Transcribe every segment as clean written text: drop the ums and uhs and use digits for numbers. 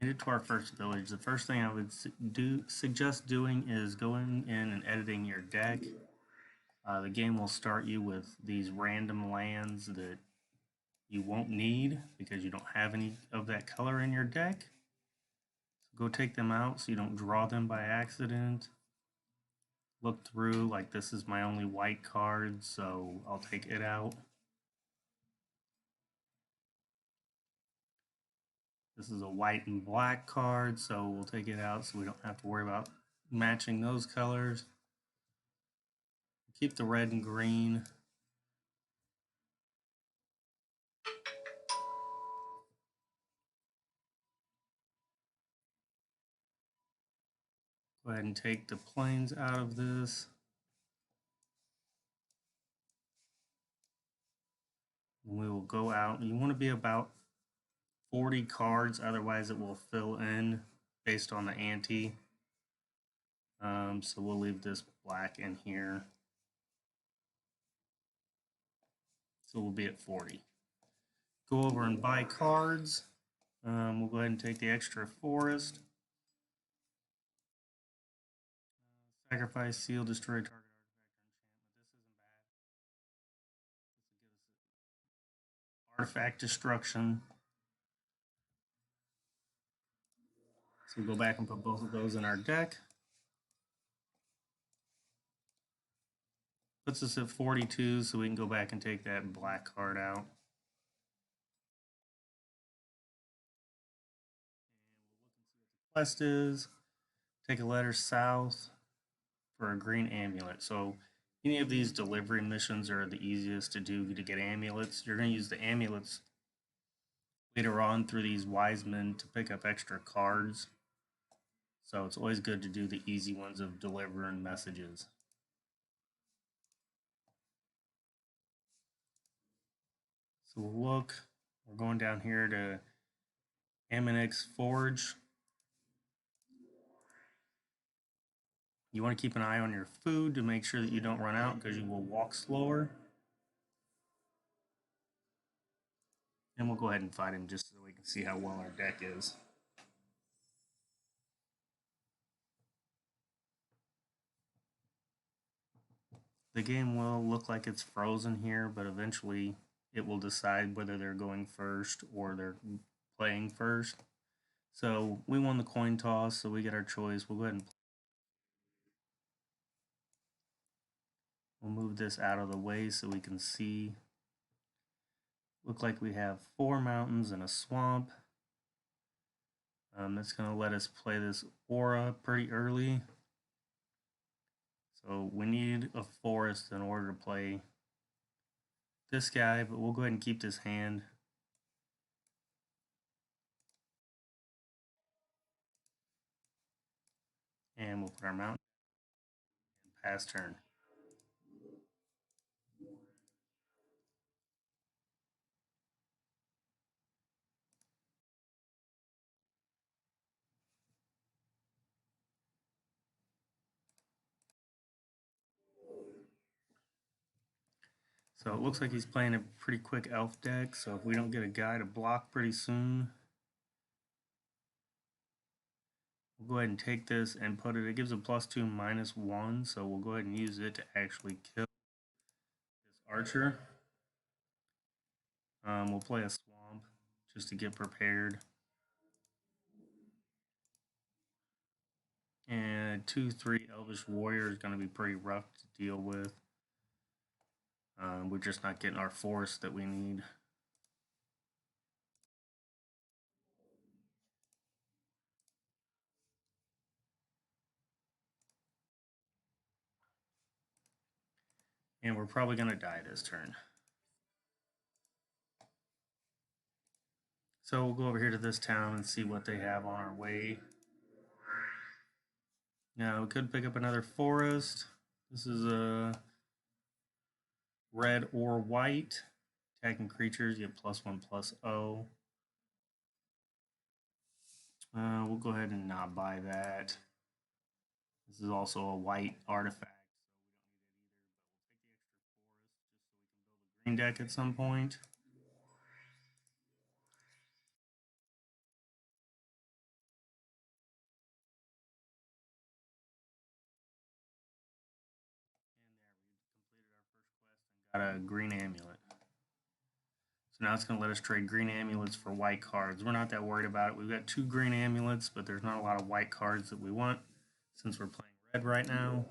Made it to our first village. The first thing I would suggest doing is going in and editing your deck. The game will start you with these random lands that you won't need because you don't have any of that color in your deck. So go take them out so you don't draw them by accident. Look through, like this is my only white card, so I'll take it out. This is a white and black card, so we'll take it out so we don't have to worry about matching those colors. Keep the red and green. Go ahead and take the planes out of this. And we will go out. You want to be about 40 cards, otherwise it will fill in based on the ante. So we'll leave this black in here. So we'll be at 40. Go over and buy cards. We'll go ahead and take the extra forest. Sacrifice, seal, destroy target artifact, this is an bad. This will give us artifact destruction. So we'll go back and put both of those in our deck. Puts us at 42, so we can go back and take that black card out. Quest is take a letter south for a green amulet. So any of these delivery missions are the easiest to do to get amulets. You're going to use the amulets later on through these wise men to pick up extra cards. So it's always good to do the easy ones of delivering messages. So we'll look, we're going down here to Aminix Forge. You want to keep an eye on your food to make sure that you don't run out because you will walk slower. And we'll go ahead and fight him just so we can see how well our deck is. The game will look like it's frozen here, but eventually it will decide whether they're going first or they're playing first. So we won the coin toss, so we get our choice. We'll go ahead and we'll move this out of the way so we can see. Look like we have 4 mountains and a swamp. That's going to let us play this aura pretty early. So we need a forest in order to play this guy, but we'll go ahead and keep this hand. And we'll put our mountain and pass turn. So it looks like he's playing a pretty quick elf deck, so if we don't get a guy to block pretty soon, we'll go ahead and take this and put it, it gives a +2, -1, so we'll go ahead and use it to actually kill this archer. We'll play a swamp just to get prepared. And 2/3 Elvish Warrior is going to be pretty rough to deal with. We're just not getting our force that we need. And we're probably going to die this turn. So we'll go over here to this town and see what they have on our way. Now we could pick up another forest. This is a red or white. Attacking creatures, you have +1/+0. We'll go ahead and not buy that. This is also a white artifact, so we don't need it either, but we'll take the extra forest just so we can build a green deck at some point. Got a green amulet. So now it's going to let us trade green amulets for white cards. We're not that worried about it. We've got 2 green amulets, but there's not a lot of white cards that we want since we're playing red right now.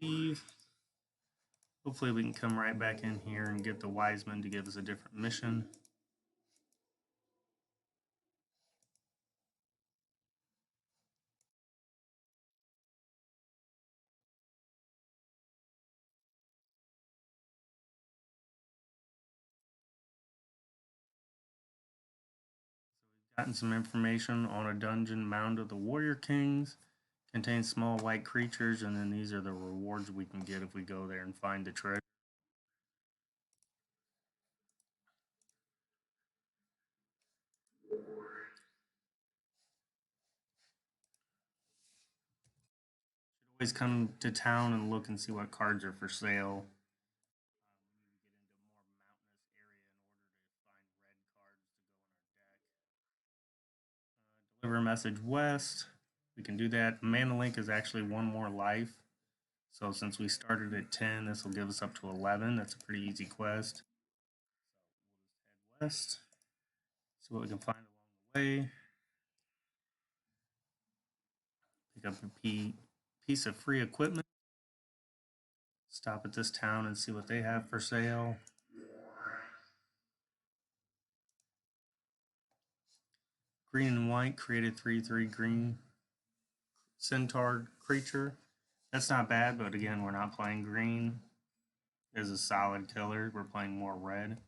Leave. Hopefully we can come right back in here and get the Wiseman to give us a different mission. Gotten some information on a dungeon, Mound of the Warrior Kings. Contains small white creatures, and then these are the rewards we can get if we go there and find the treasure. Should always come to town and look and see what cards are for sale. Deliver a message west. We can do that. Mana Link is actually 1 more life. So since we started at 10, this will give us up to 11. That's a pretty easy quest. We'll just head west. See what we can find along the way. Pick up a piece of free equipment. Stop at this town and see what they have for sale. Green and white created 3/3 green centaur creature. That's not bad, but again, we're not playing green as a solid killer. We're playing more red.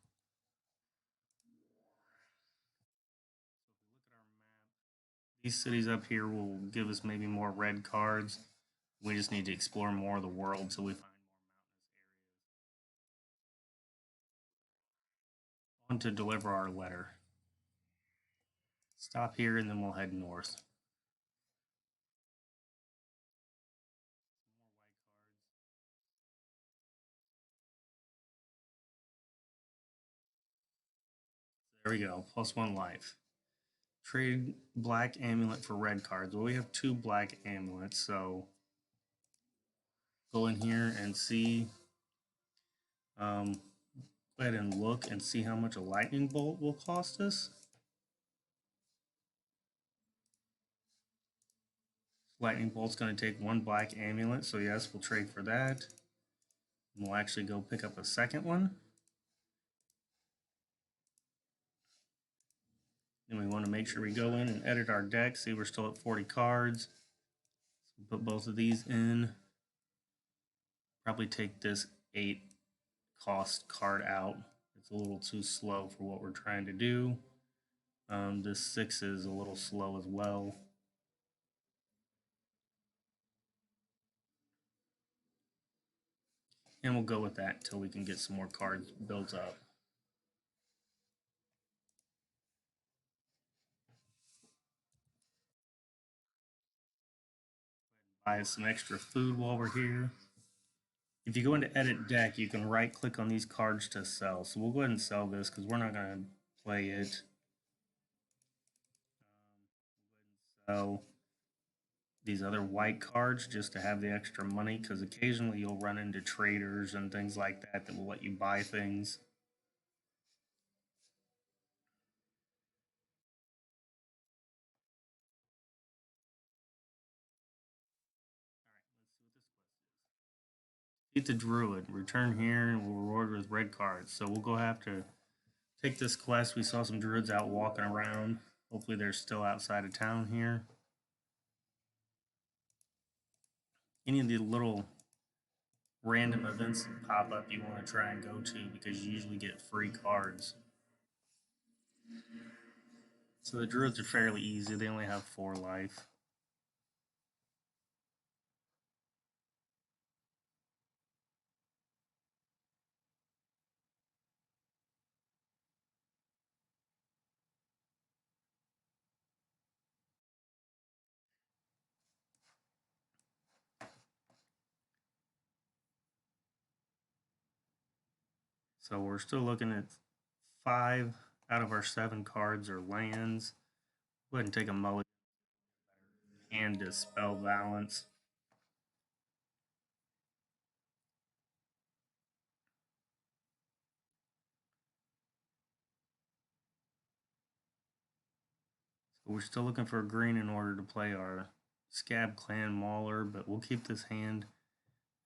These cities up here will give us maybe more red cards. We just need to explore more of the world so we find more mountainous areas. On to deliver our letter. Stop here and then we'll head north. There we go, +1 life. Trade black amulet for red cards. Well, we have 2 black amulets, so go in here and see. Go ahead and look and see how much a lightning bolt will cost us. Lightning bolt's going to take 1 black amulet, so yes, we'll trade for that. And we'll actually go pick up a second one. Then we want to make sure we go in and edit our deck. See, we're still at 40 cards. So put both of these in. Probably take this 8 cost card out. It's a little too slow for what we're trying to do. This 6 is a little slow as well. And we'll go with that until we can get some more cards built up. Buy some extra food while we're here. If you go into edit deck, you can right click on these cards to sell. So we'll go ahead and sell this because we're not going to play it. Sell these other white cards just to have the extra money because occasionally you'll run into traders and things like that that will let you buy things. Beat the druid. Return here and we'll reward with red cards. So we'll go have to take this quest. We saw some druids out walking around. Hopefully they're still outside of town here. Any of the little random events that pop up you want to try and go to because you usually get free cards. So the druids are fairly easy. They only have 4 life. So we're still looking at 5 out of our 7 cards are lands. Go ahead and take a mulligan and dispel balance. So we're still looking for a green in order to play our Scab Clan Mauler, but we'll keep this hand.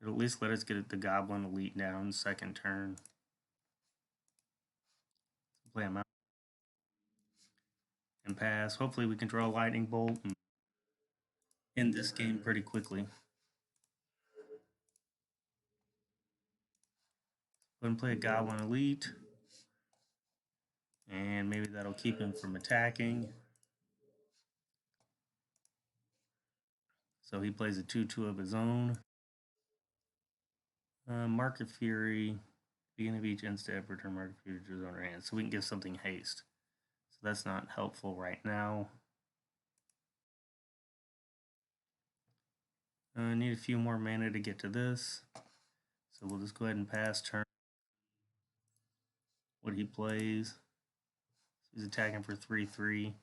It'll at least let us get the Goblin Elite down second turn. Play him out and pass. Hopefully we can draw a Lightning Bolt and end this game pretty quickly. Go ahead and play a Goblin Elite. And maybe that'll keep him from attacking. So he plays a 2/2 of his own. Market Fury. Beginning of each end step, return Market Fury to his owner hand. So we can give something haste. So that's not helpful right now. Need a few more mana to get to this. So we'll just go ahead and pass turn. What he plays. He's attacking for 3/3.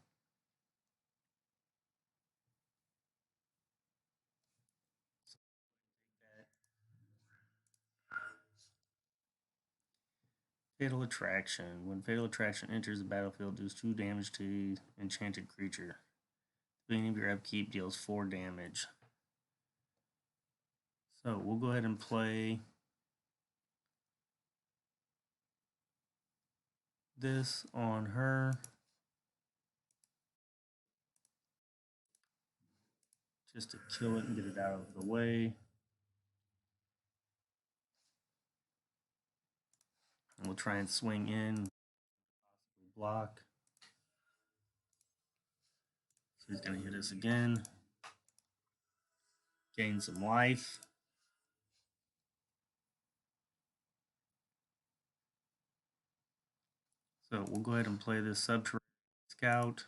Fatal Attraction. When Fatal Attraction enters the battlefield, deals 2 damage to the enchanted creature. The beginning of your upkeep deals 4 damage. So we'll go ahead and play this on her. Just to kill it and get it out of the way. And we'll try and swing in, possibly block. So he's going to hit us again. Gain some life. So we'll go ahead and play this Subterranean Scout.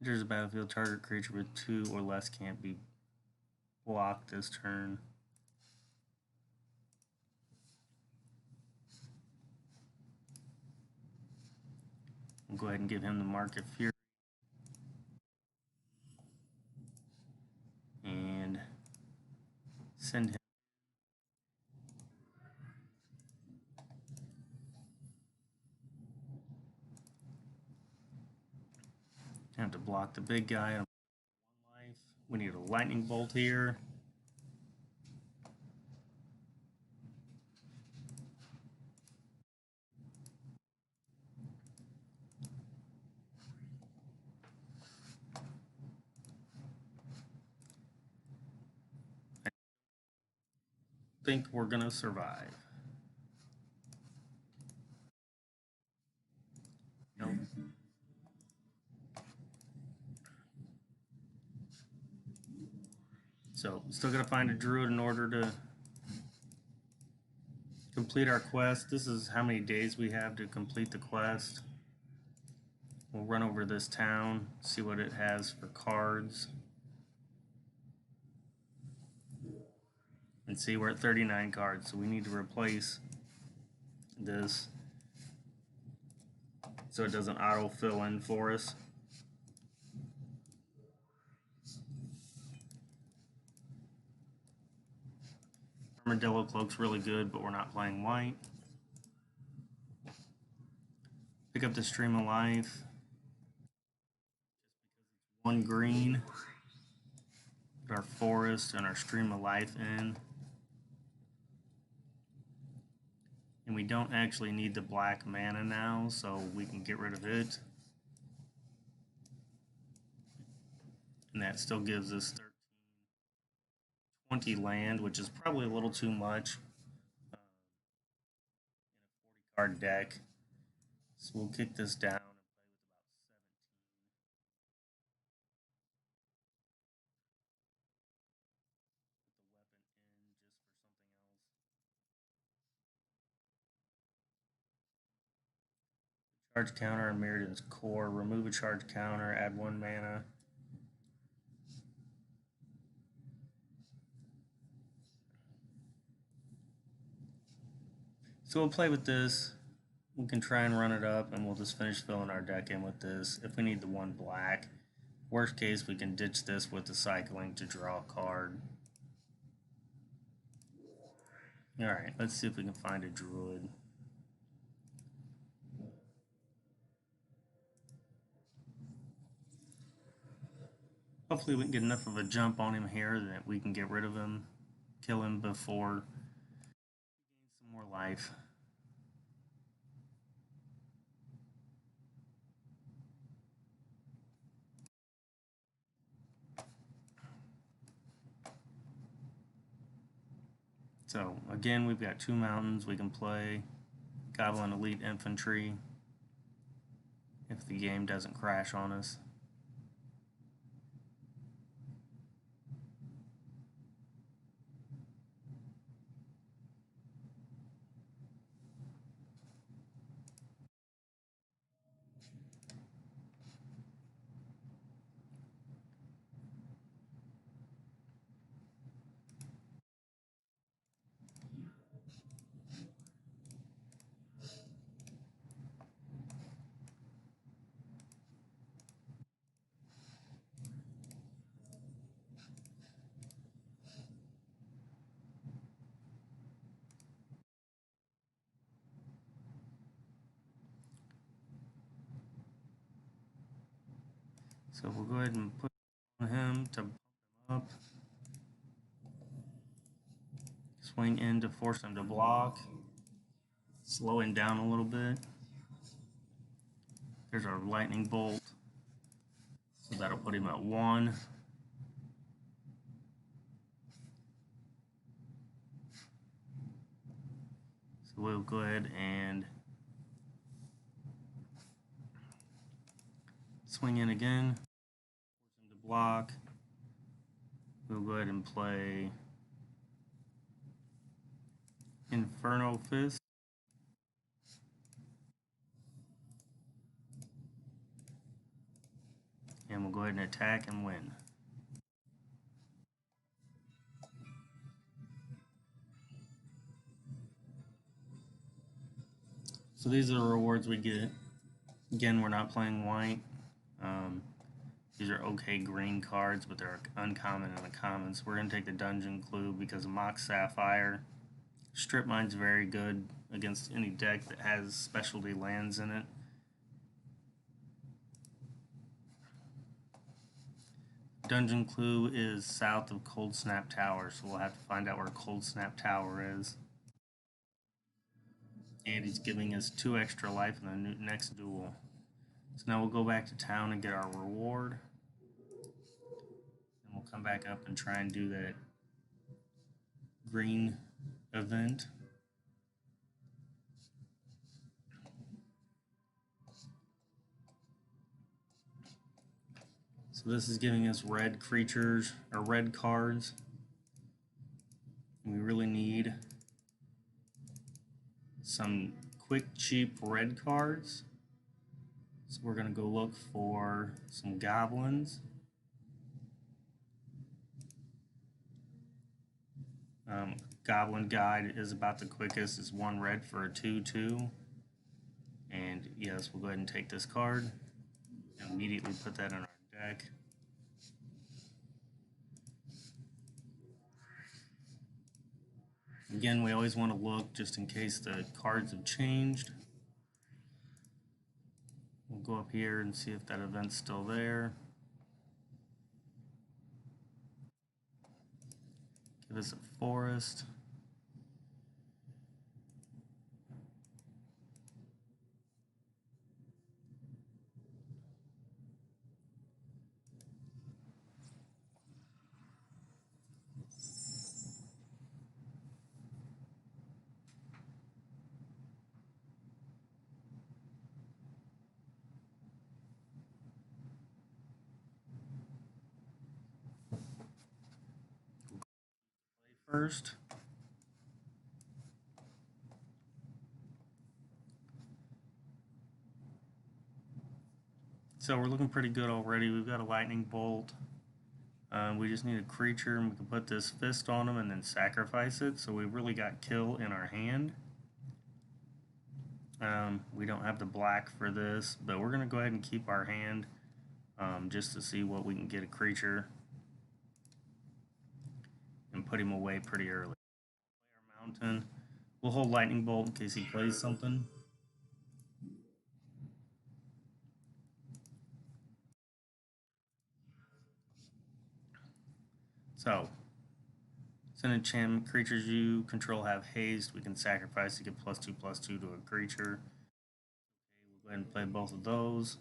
Enters the battlefield, target creature with 2 or less can't be blocked this turn. We'll go ahead and give him the Market Fury. And send him. Have to block the big guy on 1 life. We need a Lightning Bolt here. I think we're going to survive. Nope. So, still got to find a druid in order to complete our quest. This is how many days we have to complete the quest. We'll run over this town, see what it has for cards. And see, we're at 39 cards, so we need to replace this so it doesn't auto fill in for us. Armadillo Cloak's really good, but we're not playing white. Pick up the Stream of Life. 1 green. Put our Forest and our Stream of Life in. And we don't actually need the black mana now, so we can get rid of it. And that still gives us 20 land, which is probably a little too much in a 40-card deck. So we'll kick this down and play with about 17. Put the weapon in just for something else. Charge counter on Mirrodin's Core. Remove a charge counter, add 1 mana. So we'll play with this. We can try and run it up, and we'll just finish filling our deck in with this. If we need the one black, worst case, we can ditch this with the cycling to draw a card. Alright, let's see if we can find a druid. Hopefully we can get enough of a jump on him here that we can get rid of him, kill him before he gains some more life. So again, we've got 2 mountains we can play. Goblin Elite Infantry if the game doesn't crash on us. So we'll go ahead and put on him to bump him up. Swing in to force him to block. Slow him down a little bit. There's our lightning bolt. So that'll put him at 1. So we'll go ahead and swing in again. Force him to block. We'll go ahead and play Inferno Fist. And we'll go ahead and attack and win. So these are the rewards we get. Again, we're not playing white. These are okay green cards, but they're uncommon in the commons. We're going to take the Dungeon Clue because of Mock Sapphire. Strip Mine's very good against any deck that has specialty lands in it. Dungeon Clue is south of Cold Snap Tower, so we'll have to find out where Cold Snap Tower is. And he's giving us 2 extra life in the next duel. So now we'll go back to town and get our reward. And we'll come back up and try and do that green event. So this is giving us red creatures, or red cards. We really need some quick, cheap red cards. So we're going to go look for some goblins. Goblin Guide is about the quickest. It's 1 red for a 2/2. And yes, we'll go ahead and take this card and immediately put that in our deck. Again, we always want to look just in case the cards have changed. We'll go up here and see if that event's still there. Give us a forest. First. So we're looking pretty good already. We've got a lightning bolt. We just need a creature, and we can put this fist on him and then sacrifice it. So we really got kill in our hand. We don't have the black for this, but we're going to go ahead and keep our hand just to see what we can get a creature and put him away pretty early. Play our mountain. We'll hold lightning bolt in case he plays something. So, since enchantment creatures you control have haste, we can sacrifice to get +2/+2 to a creature. Okay, we'll go ahead and play both of those.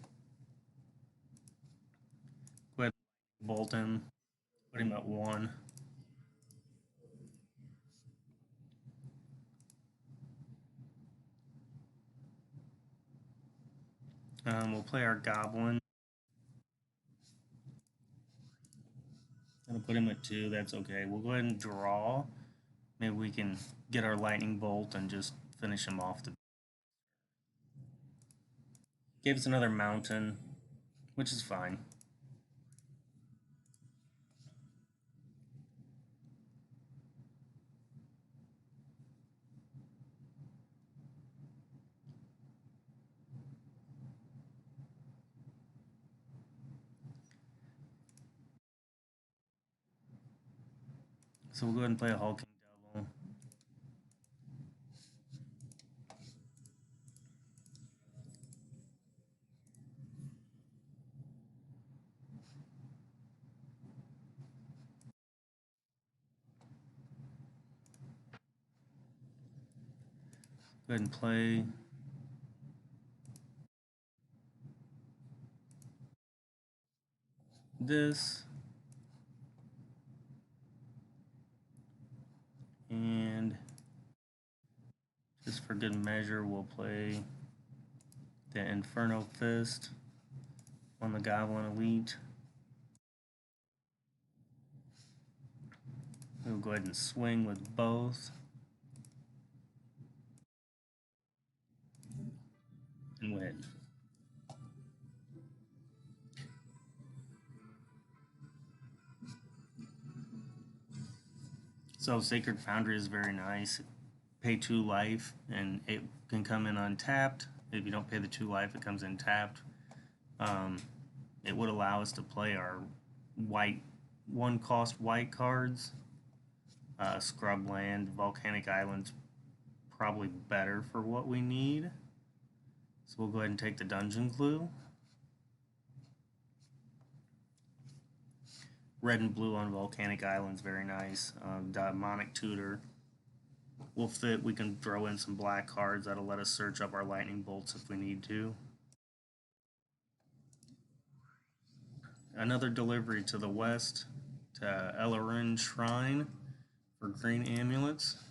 Go ahead and bolt him, put him at 1. We'll play our goblin. Gonna put him at 2. That's okay. We'll go ahead and draw. Maybe we can get our lightning bolt and just finish him off. Gave us another mountain, which is fine. So we'll go ahead and play a hulking devil. Go ahead and play this. And just for good measure, we'll play the Inferno Fist on the Goblin Elite. We'll go ahead and swing with both. And win. So Sacred Foundry is very nice. Pay 2 life, and it can come in untapped. If you don't pay the 2 life, it comes in tapped. It would allow us to play our white 1-cost white cards. Scrubland, Volcanic Island's probably better for what we need. So we'll go ahead and take the Dungeon Clue. Red and blue on Volcanic Island's very nice. Demonic Tutor will fit. We can throw in some black cards that'll let us search up our lightning bolts if we need to. Another delivery to the west to Ellerin Shrine for green amulets.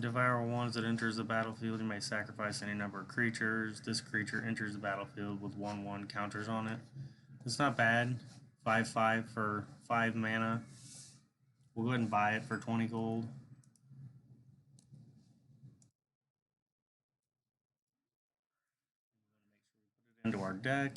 Devour once it enters the battlefield. You may sacrifice any number of creatures. This creature enters the battlefield with 1/1 counters on it. It's not bad. 5/5 for 5 mana. We'll go ahead and buy it for 20 gold. Put it into our deck.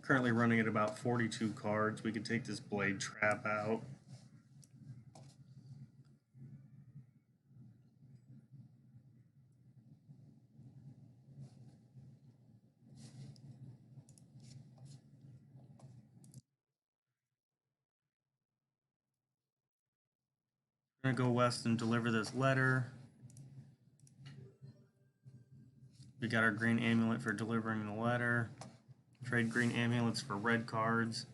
Currently running at about 42 cards. We could take this Blade Trap out. We're gonna go west and deliver this letter. We got our green amulet for delivering the letter. Trade green amulets for red cards.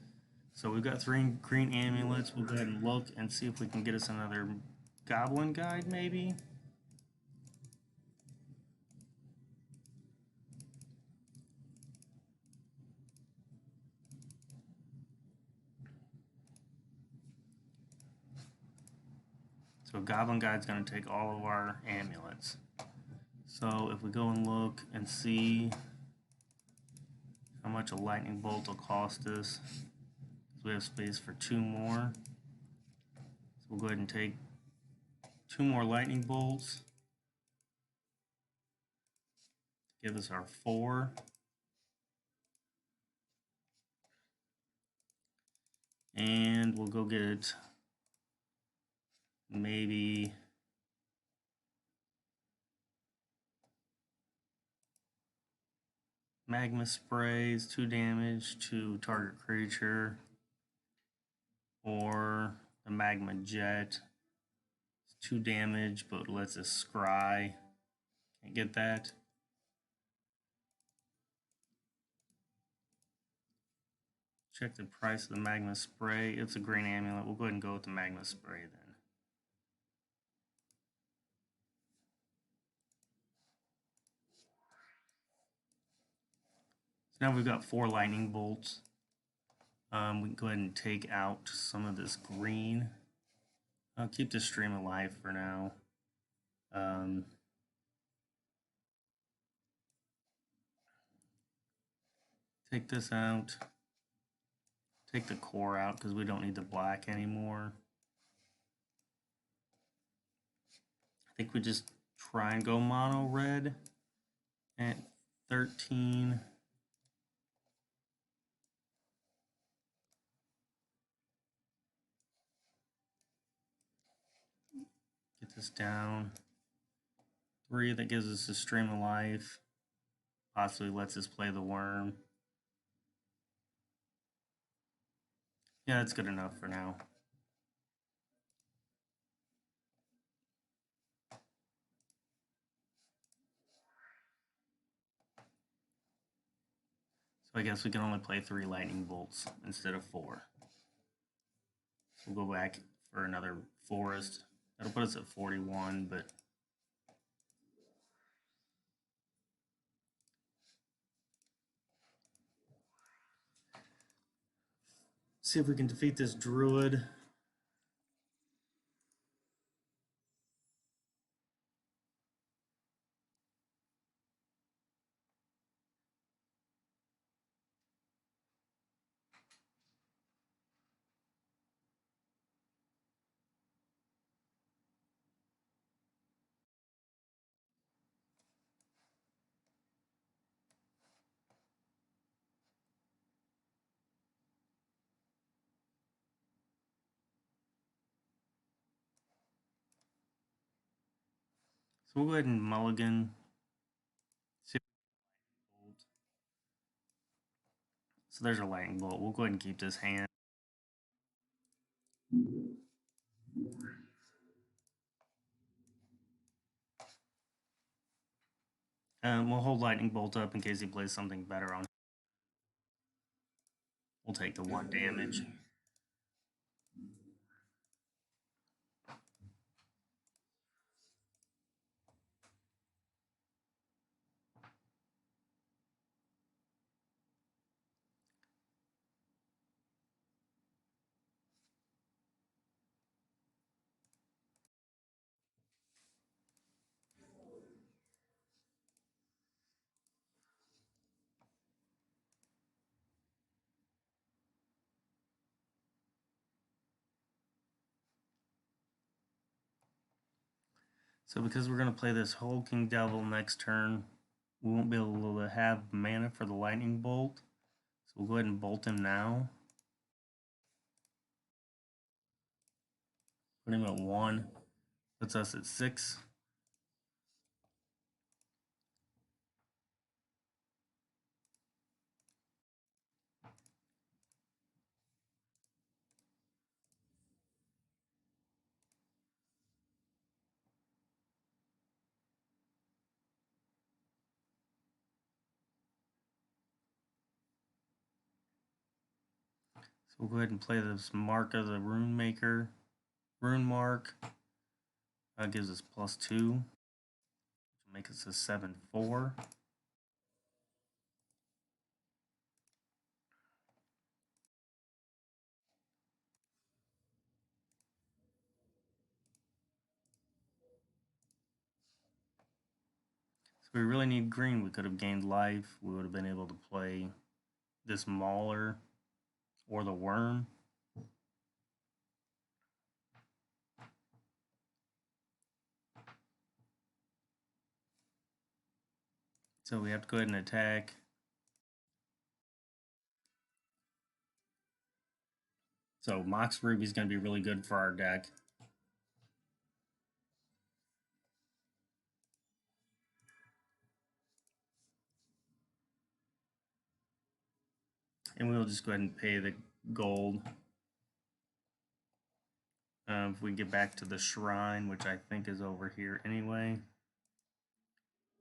So we've got 3 green amulets. We'll go ahead and look and see if we can get us another goblin guide, maybe. So Goblin Guide's going to take all of our amulets. So if we go and look and see how much a lightning bolt will cost us, so we have space for 2 more. So we'll go ahead and take 2 more lightning bolts. give us our 4. And we'll go get maybe magma sprays, 2 damage to target creature, or the magma jet, 2 damage but lets us scry. Can't get that. Check the price of the magma spray. It's a green amulet. We'll go ahead and go with the magma spray then. So now we've got 4 lightning bolts. We can go ahead and take out some of this green. I'll keep the stream alive for now. Take this out. Take the core out because we don't need the black anymore. I think we just try and go mono red at 13. Get this down. 3, that gives us a stream of life. Possibly lets us play the worm. Yeah, that's good enough for now. So I guess we can only play 3 lightning bolts instead of 4. So we'll go back for another forest. That'll put us at 41, but see if we can defeat this druid. So we'll go ahead and mulligan. So there's a lightning bolt. We'll go ahead and keep this hand. We'll hold lightning bolt up in case he plays something better on. We'll take the 1 damage. So because we're going to play this Hulking Devil next turn, we won't be able to have mana for the lightning bolt. So we'll go ahead and bolt him now. Put him at 1. Puts us at 6. So we'll go ahead and play this Mark of the Rune Maker. Rune Mark. That gives us +2. Which will make us a 7/4. So we really need green. We could have gained life. We would have been able to play this Mauler or the Worm. So we have to go ahead and attack. So Mox Ruby is going to be really good for our deck. And we'll just go ahead and pay the gold. If we get back to the shrine, which I think is over here anyway,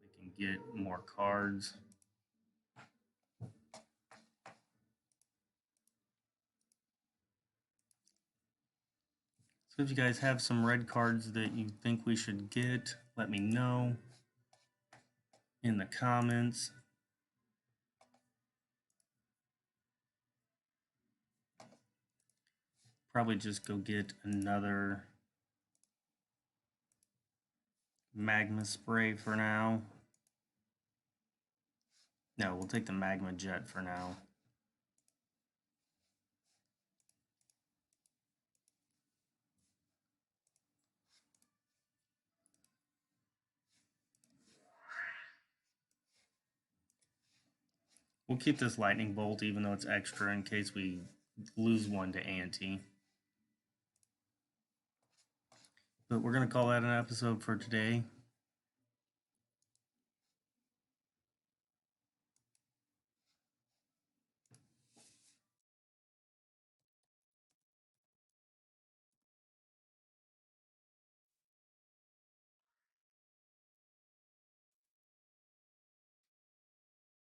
we can get more cards. So if you guys have some red cards that you think we should get, let me know in the comments. Probably just go get another magma spray for now. No, we'll take the magma jet for now. We'll keep this lightning bolt even though it's extra in case we lose one to Ante. But we're going to call that an episode for today.